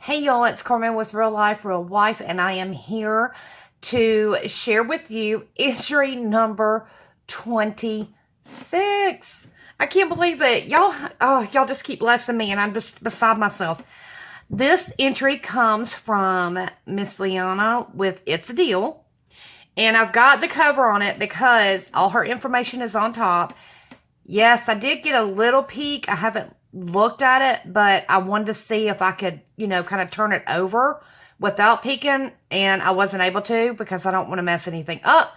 Hey y'all, it's Carmen with Real Life, Real Wife, and I am here to share with you entry number 26. I can't believe it. Y'all just keep blessing me and I'm just beside myself. This entry comes from Miss Liana with It's a Deal. And I've got the cover on it because all her information is on top. Yes, I did get a little peek. I haven't looked at it, but I wanted to see if I could, kind of turn it over without peeking, and I wasn't able to because I don't want to mess anything up.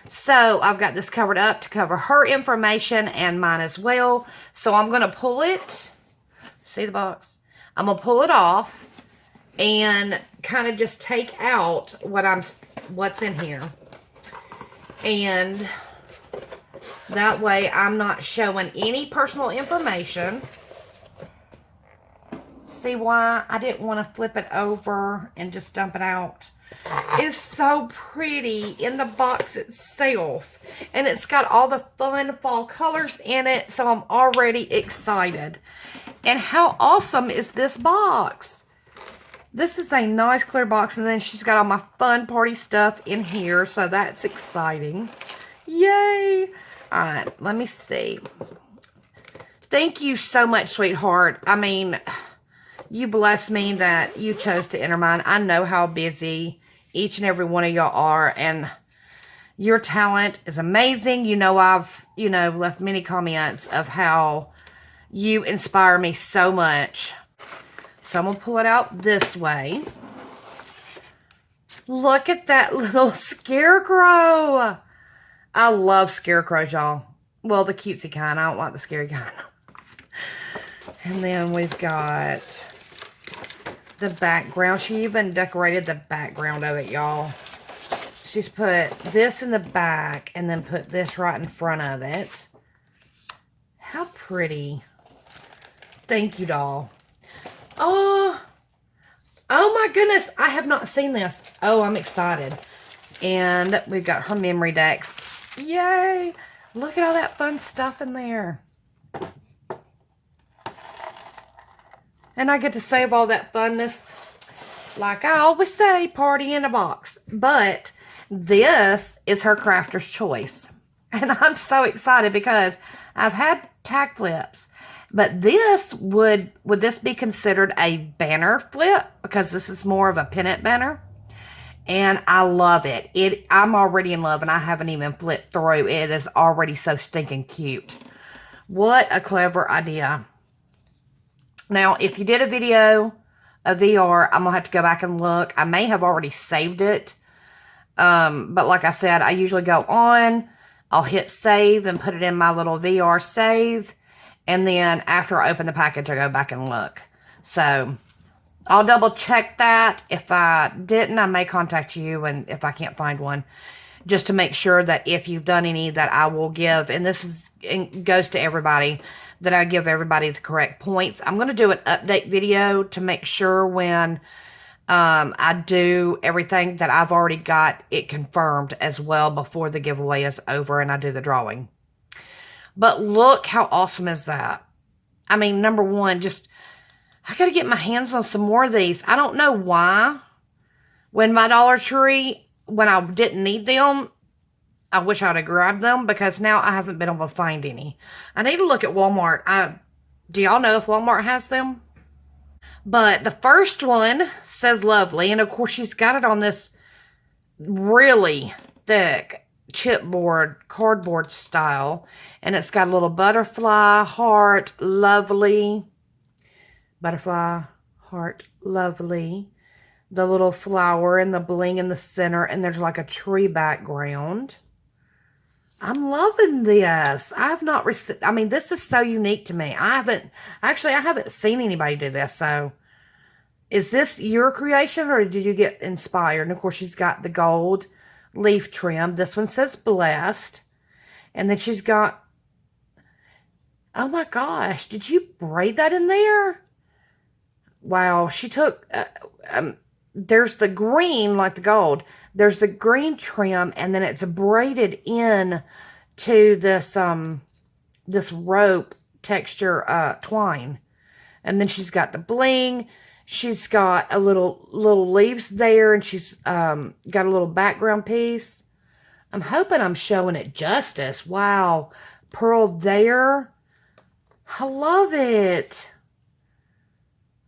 So I've got this covered up to cover her information and mine as well. So I'm going to pull it. See the box? I'm going to pull it off and kind of just take out what's in here. And that way I'm not showing any personal information. See why I didn't want to flip it over and just dump it out. It's so pretty in the box itself. And it's got all the fun fall colors in it. So I'm already excited. And how awesome is this box? This is a nice clear box. And then she's got all my fun party stuff in here. So that's exciting. Yay! Alright, let me see. Thank you so much, sweetheart. I mean, you blessed me that you chose to enter mine. I know how busy each and every one of y'all are, and your talent is amazing. I've, left many comments of how you inspire me so much. So I'm going to pull it out this way. Look at that little scarecrow. I love scarecrows, y'all. Well, the cutesy kind. I don't like the scary kind. And then we've got the background. She even decorated the background of it, y'all. She's put this in the back and then put this right in front of it. How pretty. Thank you, doll. Oh my goodness. I have not seen this. Oh, I'm excited. And we've got her memory decks. Yay! Look at all that fun stuff in there. And I get to save all that funness. Like I always say, party in a box. But this is her crafter's choice. And I'm so excited because I've had tag flips. But this, would this be considered a banner flip? Because this is more of a pennant banner. And I love it. I'm already in love and I haven't even flipped through. It is already so stinking cute. What a clever idea. Now, if you did a video of VR, I'm going to have to go back and look. I may have already saved it. But like I said, I usually go on. I'll hit save and put it in my little VR save. And then after I open the package, I go back and look. So I'll double check that. If I didn't, I may contact you, and if I can't find one, just to make sure that if you've done any, that I will give, and goes to everybody, that I give everybody the correct points. I'm going to do an update video to make sure when I do everything that I've already got it confirmed as well before the giveaway is over and I do the drawing. But look how awesome is that. I mean, number one, I got to get my hands on some more of these. I don't know why. When my Dollar Tree, when I didn't need them, I wish I'd have grabbed them because now I haven't been able to find any. I need to look at Walmart. Do y'all know if Walmart has them? But the first one says lovely. And of course, she's got it on this really thick chipboard, cardboard style. And it's got a little butterfly, heart, lovely. Butterfly, heart, lovely. The little flower and the bling in the center. And there's like a tree background. I'm loving this. I've not received, I mean, this is so unique to me. I haven't seen anybody do this. So is this your creation or did you get inspired? And of course, she's got the gold leaf trim. This one says blessed. And then she's got, oh my gosh, did you braid that in there? Wow, she took, there's the green like the gold. There's the green trim, and then it's braided in to this this rope texture twine. And then she's got the bling. She's got a little leaves there, and she's got a little background piece. I'm hoping I'm showing it justice. Wow. Pearl there. I love it.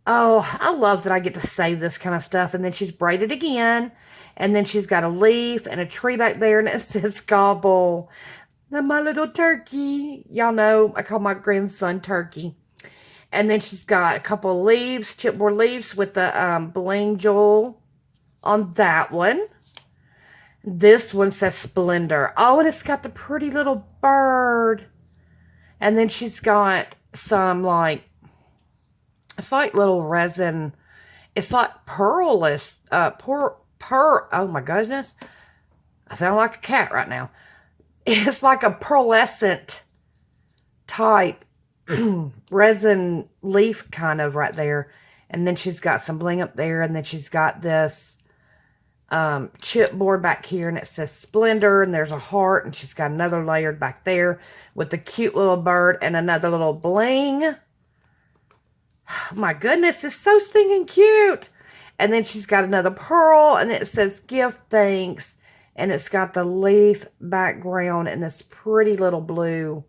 Oh, I love that I get to save this kind of stuff. And then she's braided again. And then she's got a leaf and a tree back there. And it says Gobble. And my little turkey. Y'all know I call my grandson Turkey. And then she's got a couple of leaves, chipboard leaves with the bling jewel on that one. This one says Splendor. Oh, and it's got the pretty little bird. And then she's got some it's like little resin. It's like pearlless. Oh my goodness. I sound like a cat right now. It's like a pearlescent type resin leaf kind of right there. And then she's got some bling up there. And then she's got this chipboard back here, and it says Splendor, and there's a heart, and she's got another layered back there with the cute little bird and another little bling. Oh my goodness, it's so stinking cute. And then she's got another pearl, and it says Give Thanks, and it's got the leaf background and this pretty little blue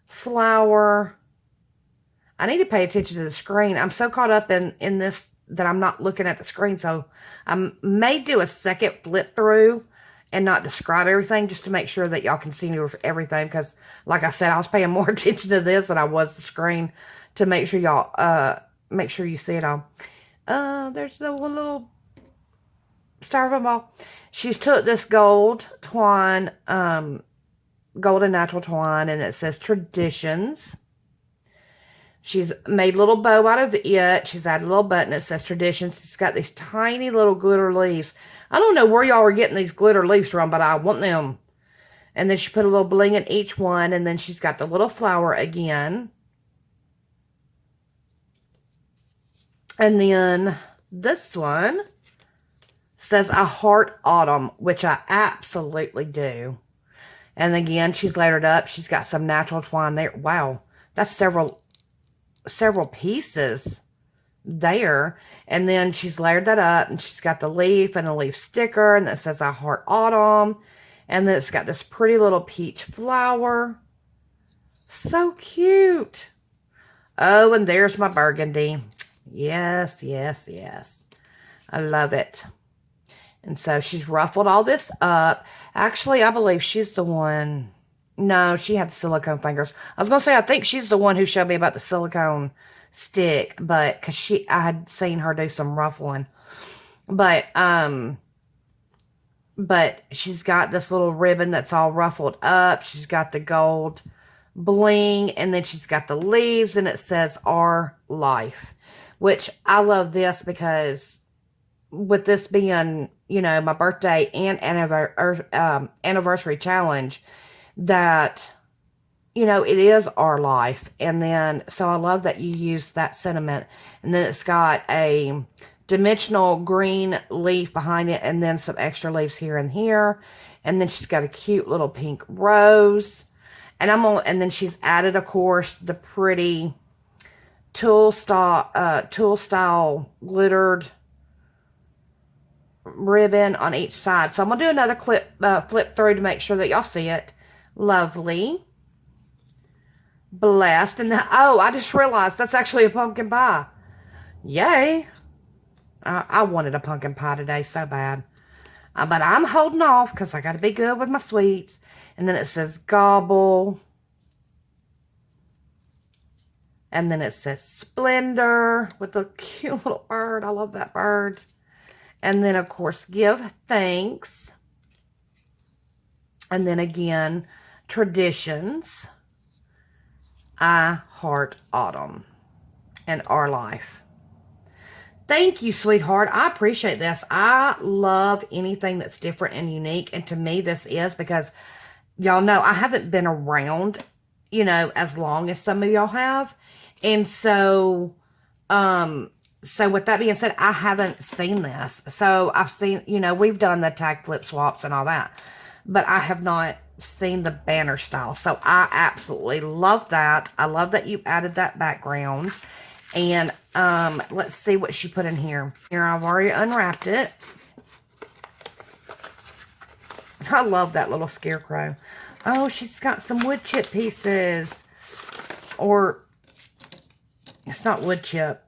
flower. I need to pay attention to the screen. I'm so caught up in this that I'm not looking at the screen. So I may do a second flip through and not describe everything, just to make sure that y'all can see everything. Because like I said, I was paying more attention to this than I was the screen, to make sure y'all, make sure you see it all. There's the one little styrofoam ball. She's took this gold twine, gold and natural twine, and it says Traditions. She's made a little bow out of it. She's added a little button that says Traditions. It's got these tiny little glitter leaves. I don't know where y'all are getting these glitter leaves from, but I want them. And then she put a little bling in each one. And then she's got the little flower again. And then this one says A Heart Autumn, which I absolutely do. And again, she's layered up. She's got some natural twine there. Wow, that's several pieces there. And then she's layered that up, and she's got the leaf and a leaf sticker, and that says I Heart Autumn. And then it's got this pretty little peach flower. So cute. Oh, and there's my burgundy. Yes, yes, yes. I love it. And so she's ruffled all this up. Actually, I believe she's the one. No, she had the silicone fingers. I was going to say, I think she's the one who showed me about the silicone stick, but because I had seen her do some ruffling. But she's got this little ribbon that's all ruffled up. She's got the gold bling, and then she's got the leaves, and it says Our Life, which I love this because with this being, you know, my birthday and anniversary challenge, that, you know, it is our life. And then, so I love that you use that sentiment. And then it's got a dimensional green leaf behind it, and then some extra leaves here and here. And then she's got a cute little pink rose. And then she's added, of course, the pretty tulle style glittered ribbon on each side. So I'm gonna do another flip through to make sure that y'all see it. Lovely. Blessed. And oh, I just realized that's actually a pumpkin pie. Yay. I wanted a pumpkin pie today so bad. But I'm holding off because I got to be good with my sweets. And then it says Gobble. And then it says Splendor with a cute little bird. I love that bird. And then, of course, Give Thanks. And then again, Traditions. I Heart Autumn. And Our Life. Thank you, sweetheart. I appreciate this. I love anything that's different and unique. And to me, this is, because y'all know I haven't been around, you know, as long as some of y'all have. And so, so with that being said, I haven't seen this. So I've seen, you know, we've done the tag flip swaps and all that, but I have not seen the banner style. So I absolutely love that. I love that you added that background. And Let's see what she put in here. Here, I've already unwrapped it. I love that little scarecrow. Oh, she's got some wood chip pieces. Or, it's not wood chip.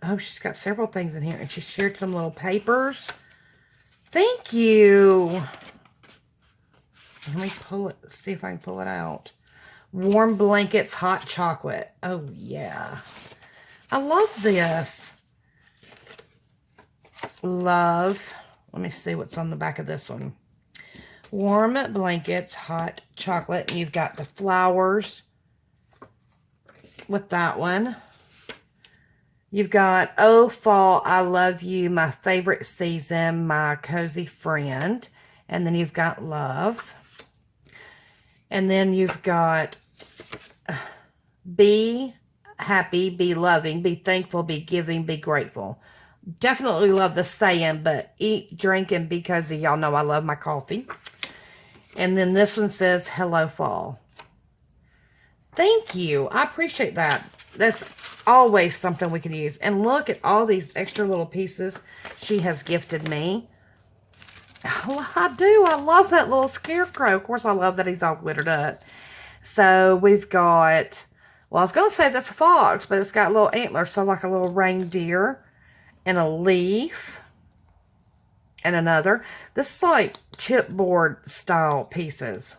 Oh, she's got several things in here. And she shared some little papers. Thank you. Let me pull it. See if I can pull it out. Warm blankets, hot chocolate. Oh, yeah. I love this. Love. Let me see what's on the back of this one. Warm blankets, hot chocolate. And you've got the flowers with that one. You've got, oh, fall, I love you, my favorite season, my cozy friend. And then you've got love. And then you've got be happy, be loving, be thankful, be giving, be grateful. Definitely love the saying, but eat, drink, and be cozy. Y'all know I love my coffee. And then this one says, hello, fall. Thank you. I appreciate that. That's always something we can use. And look at all these extra little pieces she has gifted me. Oh, I do. I love that little scarecrow. Of course, I love that he's all glittered up. So we've got, well, I was going to say that's a fox, but it's got little antlers. So like a little reindeer and a leaf and another. This is like chipboard style pieces.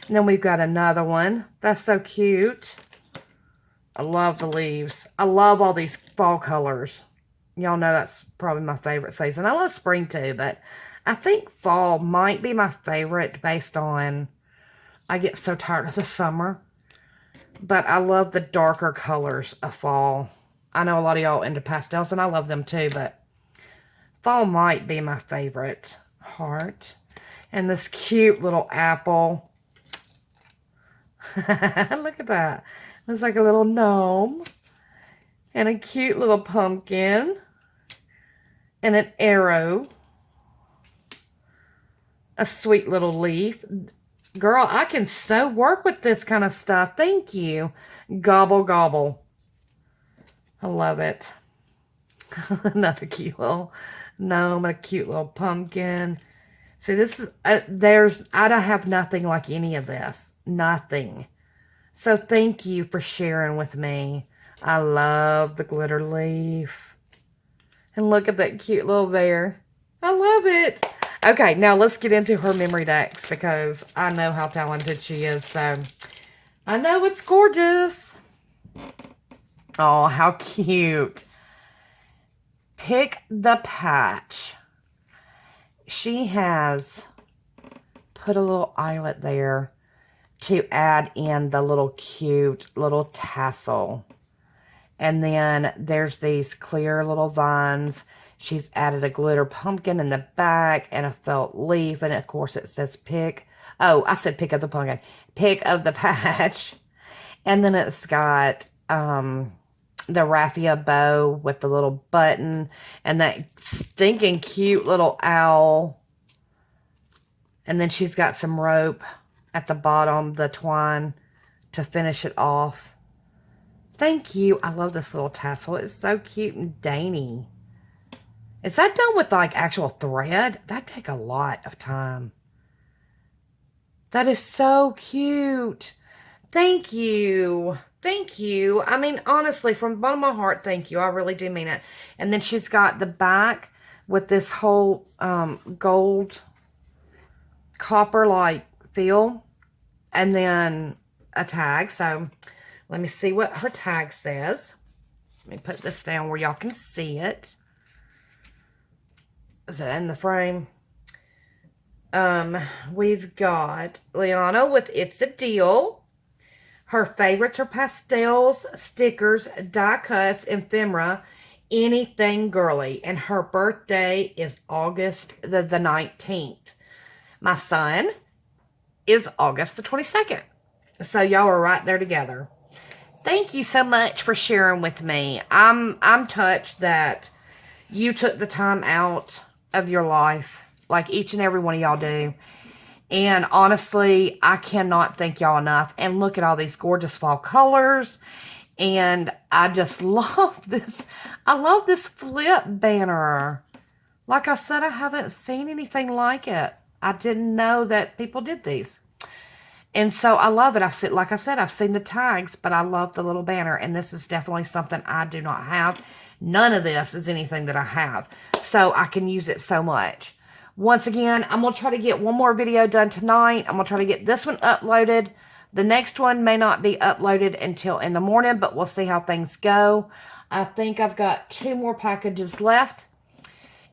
And then we've got another one. That's so cute. I love the leaves. I love all these fall colors. Y'all know that's probably my favorite season. I love spring too, but I think fall might be my favorite based on I get so tired of the summer. But I love the darker colors of fall. I know a lot of y'all into pastels, and I love them too, but fall might be my favorite. Heart. And this cute little apple. Look at that. It's like a little gnome. And a cute little pumpkin. And an arrow. A sweet little leaf. Girl, I can so work with this kind of stuff. Thank you. Gobble, gobble. I love it. Another cute little gnome and a cute little pumpkin. See, this is, I don't have nothing like any of this. Nothing. So thank you for sharing with me. I love the glitter leaf. And look at that cute little bear. I love it. Okay, now let's get into her memory decks because I know how talented she is. So I know it's gorgeous. Oh, how cute. Pick the Patch. She has put a little eyelet there to add in the little cute little tassel. And then there's these clear little vines. She's added a glitter pumpkin in the back and a felt leaf. And of course it says pick. Oh, I said pick of the pumpkin. Pick of the patch. And then it's got the raffia bow with the little button. And that stinking cute little owl. And then she's got some rope at the bottom, the twine, to finish it off. Thank you. I love this little tassel. It's so cute and dainty. Is that done with like actual thread? That'd take a lot of time. That is so cute. Thank you. Thank you. I mean, honestly, from the bottom of my heart, thank you. I really do mean it. And then she's got the back with this whole gold copper-like feel. And then a tag. So let me see what her tag says. Let me put this down where y'all can see it. Is it in the frame? We've got Liana with It's a Deal. Her favorites are pastels, stickers, die cuts, ephemera, anything girly. And her birthday is August the 19th. My son is August the 22nd. So y'all are right there together. Thank you so much for sharing with me. I'm touched that you took the time out of your life, like each and every one of y'all do. And honestly, I cannot thank y'all enough. And look at all these gorgeous fall colors. And I just love this. I love this flip banner. Like I said, I haven't seen anything like it. I didn't know that people did these. And so I love it. Like I said, I've seen the tags, but I love the little banner. And this is definitely something I do not have. None of this is anything that I have. So I can use it so much. Once again, I'm going to try to get one more video done tonight. I'm going to try to get this one uploaded. The next one may not be uploaded until in the morning, but we'll see how things go. I think I've got 2 more packages left.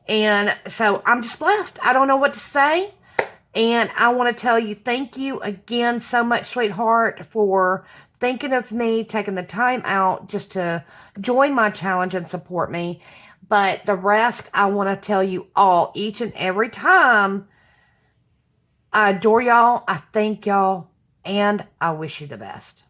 And so I'm just blessed. I don't know what to say. And I want to tell you thank you again so much, sweetheart, for thinking of me, taking the time out just to join my challenge and support me. But the rest, I want to tell you all, each and every time, I adore y'all, I thank y'all, and I wish you the best.